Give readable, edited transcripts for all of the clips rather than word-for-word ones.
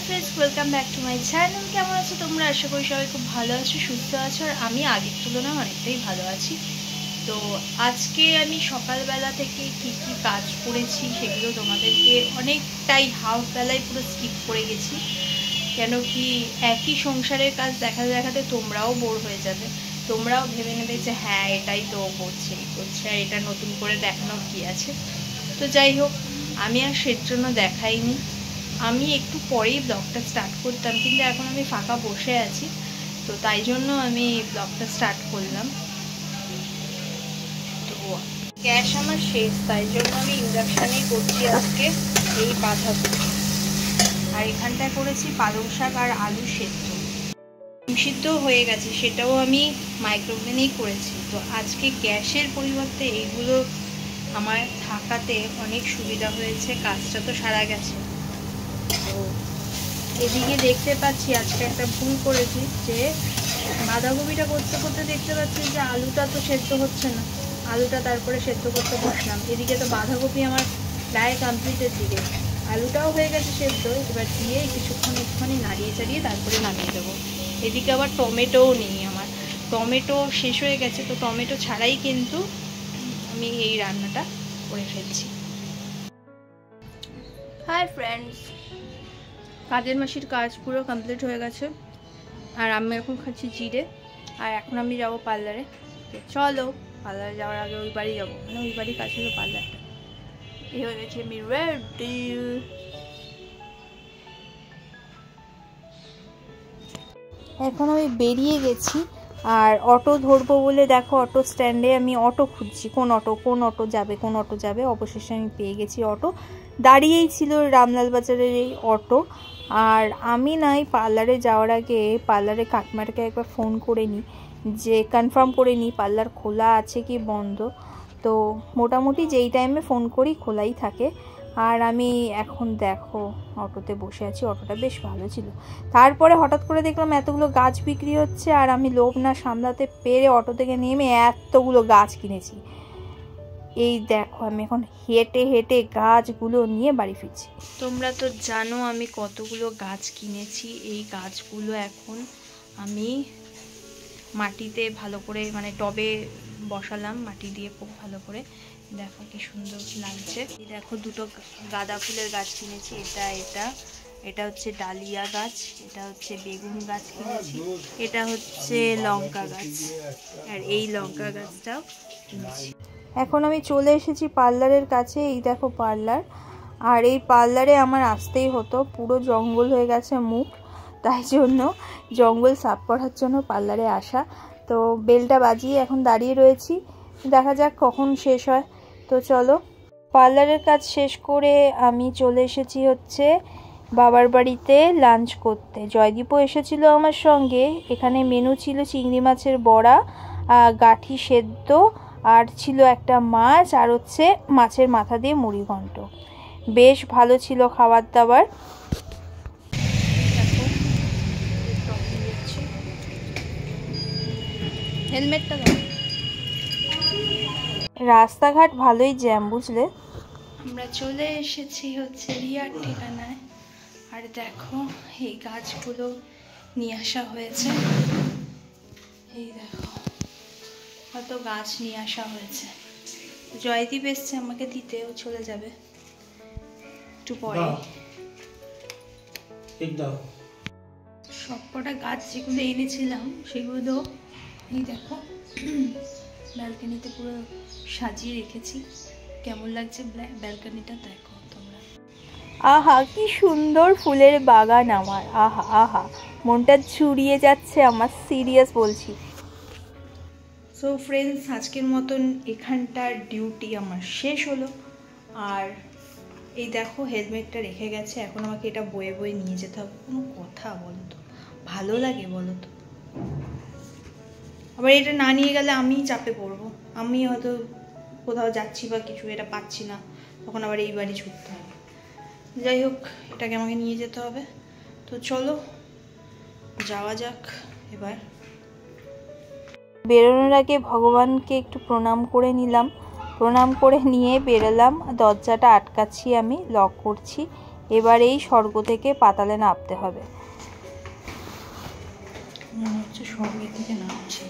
Friends welcome back to my channel. কেমন আছো তোমরা? আশা করি সবাই খুব ভালো আছো, সুস্থ আছো, আর আমি আগের তুলনায় অনেকটাই ভালো আছি। তো আজকে আমি সকালবেলা থেকে কি কি কাজ করেছি সেগুলো তোমাদেরকে অনেকটাই হাফ বেলায় পুরো স্কিপ করে গেছি, কেন কি একই সংসারের কাজ দেখাতে দেখাতে তোমরাও বোর হয়ে যাবে, তোমরাও ভেবে নেবে যে হ্যাঁ এটাই তো করছে আর এটা নতুন করে দেখানো কি আছে। তো যাই হোক, আমি আর সের জন্য দেখাইনি, আমি একটু পরেই ব্লগটা স্টার্ট করতাম, কিন্তু এখন আমি ফাঁকা বসে আছি, তো তাই জন্য আমি ব্লগটা স্টার্ট করলাম। তো গ্যাস আমার শেষ, তাই জন্য আমি ইন্ডাকশানেই করছি আজকে এই বাঁধাকপি, আর এখানটায় করেছি পালং শাক আর আলু সেদ্ধ। সিদ্ধ হয়ে গেছে, সেটাও আমি মাইক্রোওভেনেই করেছি। তো আজকে গ্যাসের পরিবর্তে এইগুলো আমার থাকাতে অনেক সুবিধা হয়েছে, কাজটা তো সারা গেছে। তো এদিকে দেখতে পাচ্ছি আজকে একটা ভুল করেছি, যে বাঁধাকপিটা করতে করতে দেখতে পাচ্ছি যে আলুটা তো সেদ্ধ হচ্ছে না, আলুটা তারপরে সেদ্ধ করতে বসলাম। এদিকে তো বাঁধাকপি আমার প্রায় কমপ্লিটের দিকে, আলুটাও হয়ে গেছে সেদ্ধ, এবার দিয়ে কিছুক্ষণ একটুখানি নাড়িয়ে চাড়িয়ে তারপরে নামিয়ে দেবো। এদিকে আবার টমেটোও নেই, আমার টমেটো শেষ হয়ে গেছে, তো টমেটো ছাড়াই কিন্তু আমি এই রান্নাটা করে ফেলছি। হাই ফ্রেন্ডস, কাজের মাসির কাজ পুরো কমপ্লিট হয়ে গেছে, আর আমি এখন খাচ্ছি জিরে, আর এখন আমি যাবো পার্লারে। চলো, পার্লারে যাওয়ার আগে ওই বাড়ি যাবো, মানে ওই বাড়ির কাছে হলো পার্লারটা। এই হয়ে গেছে আমি রেডি। এখন আমি বেরিয়ে গেছি, আর অটো ধরবো বলে দেখো অটো স্ট্যান্ডে আমি অটো খুঁজছি, কোন অটো যাবে। অবশেষে আমি পেয়ে গেছি অটো, দাঁড়িয়েই ছিল রামলাল বাজারের এই অটো। আর আমি নাই পার্লারে যাওয়ার আগে পার্লারে কাকিমাটাকে একবার ফোন করে নিই, যে কনফার্ম করে নিই পার্লার খোলা আছে কি বন্ধ। তো মোটামুটি যেই টাইমে ফোন করি খোলাই থাকে। আর আমি এখন দেখো অটোতে বসে আছি, অটোটা বেশ ভালো ছিল। তারপরে হঠাৎ করে দেখলাম এতগুলো গাছ বিক্রি হচ্ছে, আর আমি লোভ না সামলাতে পেরে অটো থেকে নেমে এতগুলো গাছ কিনেছি। এই দেখো আমি এখন হেঁটে হেঁটে গাছগুলো নিয়ে বাড়ি ফিরছি। তোমরা তো জানো আমি কতগুলো গাছ কিনেছি। এই গাছগুলো এখন আমি মাটিতে ভালো করে, মানে টবে বসালাম মাটি দিয়ে খুব ভালো করে। দেখো কি সুন্দর লাগছে। এই দেখো দুটো গাঁদা ফুলের গাছ কিনেছি, এটা হচ্ছে ডালিয়া গাছ, এটা হচ্ছে বেগুন গাছ কিনেছি, এটা হচ্ছে লঙ্কা গাছ, আর এই লঙ্কা গাছটাও কিনেছি। এখন আমি চলে এসেছি পার্লারের কাছে। এই দেখো পার্লার, আর এই পার্লারে আমার আসতেই হতো, পুরো জঙ্গল হয়ে গেছে মুখ, তাই জন্য জঙ্গল সাফ করার জন্য পার্লারে আসা। তো বেলটা বাজিয়ে এখন দাঁড়িয়ে রয়েছি, দেখা যাক কখন শেষ হয়। তো চলো, পার্লারের কাজ শেষ করে আমি চলে এসেছি হচ্ছে বাবার বাড়িতে লাঞ্চ করতে। জয়দীপও এসেছিল আমার সঙ্গে। এখানে মেনু ছিল চিংড়ি মাছের বড়া, গাঠি সেদ্ধ, আর ছিল একটা মাছ, আর হচ্ছে মাছের মাথা দিয়ে মুড়ি ঘন্ট। বেশ ভালো ছিল খাবার দাবার। হেলমেটটা দাও। রাস্তাঘাট ভালোই জ্যাম, বুঝলে। আমরা চলে এসেছি হচ্ছে রিয়ার ঠিকানায়, আর দেখো এই গাছগুলো নিয়ে আসা হয়েছে। এই দেখো কত গাছ নিয়ে আসা হয়েছে। জয়দীপ এসছে আমাকে দিতে, ও চলে যাবে একটু পরে। সবকটা গাছ যেগুলো এনেছিলাম সেগুলো এই দেখো ব্যালকনিতে পুরো সাজিয়ে রেখেছি। কেমন লাগছে ব্যালকনিটা দেখো তোমরা। আহা কি সুন্দর ফুলের বাগান আমার, আহা আহা মনটা জুড়িয়ে যাচ্ছে আমার, সিরিয়াস বলছি। সো ফ্রেন্ডস, আজকের মতন এখানটার ডিউটি আমার শেষ হলো। আর এই দেখো হেলমেটটা রেখে গেছে, এখন আমাকে এটা বয়ে বয়ে নিয়ে যেতে হবে। কোনো কথা বলো তো, ভালো লাগে বলো তো? আবার এটা না নিয়ে গেলে আমিই চাপে পড়বো, আমি হয়তো কোথাও যাচ্ছি বা কিছু, এটা পাচ্ছি না, তখন আবার এই বাড়ি ছুটতে হবে। যাই হোক, এটাকে আমাকে নিয়ে যেতে হবে। তো চলো যাওয়া যাক। এবার বেরোনোর আগে ভগবানকে একটু প্রণাম করে নিলাম, প্রণাম করে নিয়ে বেরোলাম। দরজাটা আটকাচ্ছি, আমি লক করছি। এবার এই স্বর্গ থেকে পাতালে নামতে হবে। মনে হচ্ছে স্বর্গের থেকে নামছি।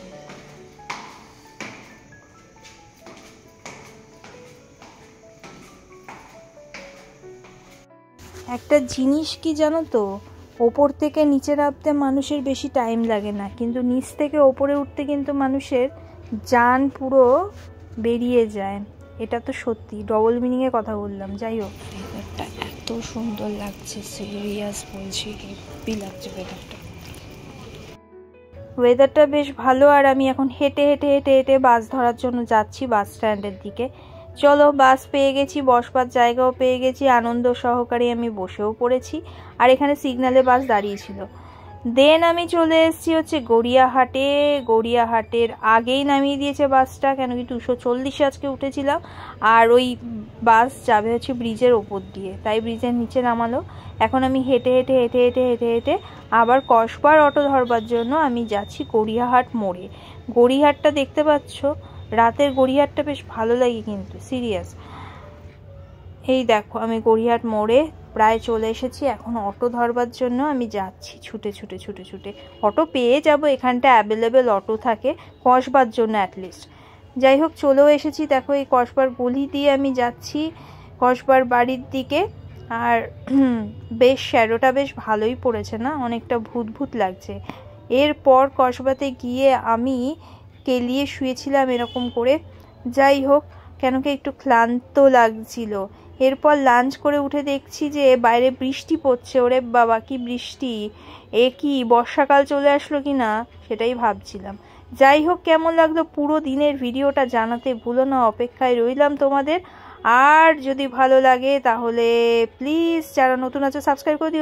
একটা জিনিস কি জানো তো, ওপর থেকে নিচে নামতে মানুষের বেশি টাইম লাগে না, কিন্তু নিচ থেকে ওপরে উঠতে কিন্তু মানুষের জান পুরো বেরিয়ে যায়। এটা তো সত্যি, ডবল মিনিংয়ে কথা বললাম। যাই হোক, ওয়েদারটা এত সুন্দর লাগছে, সিরিয়াস বলছি, হেভি লাগছে ওয়েদারটা। ওয়েদারটা বেশ ভালো। আর আমি এখন হেঁটে হেঁটে হেঁটে হেঁটে বাস ধরার জন্য যাচ্ছি বাস স্ট্যান্ডের দিকে। চলো, বাস পেয়ে গেছি, বসবার জায়গাও পেয়ে গেছি, আনন্দ সহকারে আমি বসেও পড়েছি। আর এখানে সিগনালে বাস দাঁড়িয়েছিল। দেন আমি চলে এসেছি হচ্ছে গড়িয়াহাটে। গড়িয়াহাটের আগেই নামিয়ে দিয়েছে বাসটা, কেন কি 240 আজকে উঠেছিলাম। আর ওই বাস যাবে হচ্ছে ব্রিজের ওপর দিয়ে, তাই ব্রিজের নিচে নামালো। এখন আমি হেঁটে হেঁটে হেঁটে হেঁটে হেঁটে হেঁটে আবার কসবার অটো ধরবার জন্য আমি যাচ্ছি গড়িয়াহাট মোড়ে। গড়িয়াহাটটা দেখতে পাচ্ছ, রাতের গড়িয়াহাটটা বেশ ভালো লাগে কিন্তু, সিরিয়াস। এই দেখো, আমি গড়িয়াহাট মোড়ে প্রায় চলে এসেছি। এখন অটো ধরবার জন্য আমি যাচ্ছি ছুটে ছুটে ছুটে ছুটে। অটো পেয়ে যাব, এখানটা অ্যাভেলেবেল অটো থাকে কসবার জন্য অ্যাটলিস্ট। যাই হোক, চলেও এসেছি। দেখো, এই কসবার গলি দিয়ে আমি যাচ্ছি কসবার বাড়ির দিকে। আর বেশ শ্যাডোটা বেশ ভালোই পড়েছে না, অনেকটা ভূত ভূত লাগছে। এরপর কসবাতে গিয়ে আমি কেলিয়ে শুয়েছিলাম এরকম করে। যাই হোক, কেন কি একটু ক্লান্ত লাগছিল। এরপর লাঞ্চ করে উঠে দেখছি যে বাইরে বৃষ্টি পড়ছে। ওরে বাবা, কি বৃষ্টি! এ কি বর্ষাকাল চলে আসলো কি না সেটাই ভাবছিলাম। যাই হোক, কেমন লাগলো পুরো দিনের ভিডিওটা জানাতে ভুলো না, অপেক্ষায় রইলাম তোমাদের। আর যদি ভালো লাগে তাহলে প্লিজ, যারা নতুন আছে সাবস্ক্রাইব করে দিও।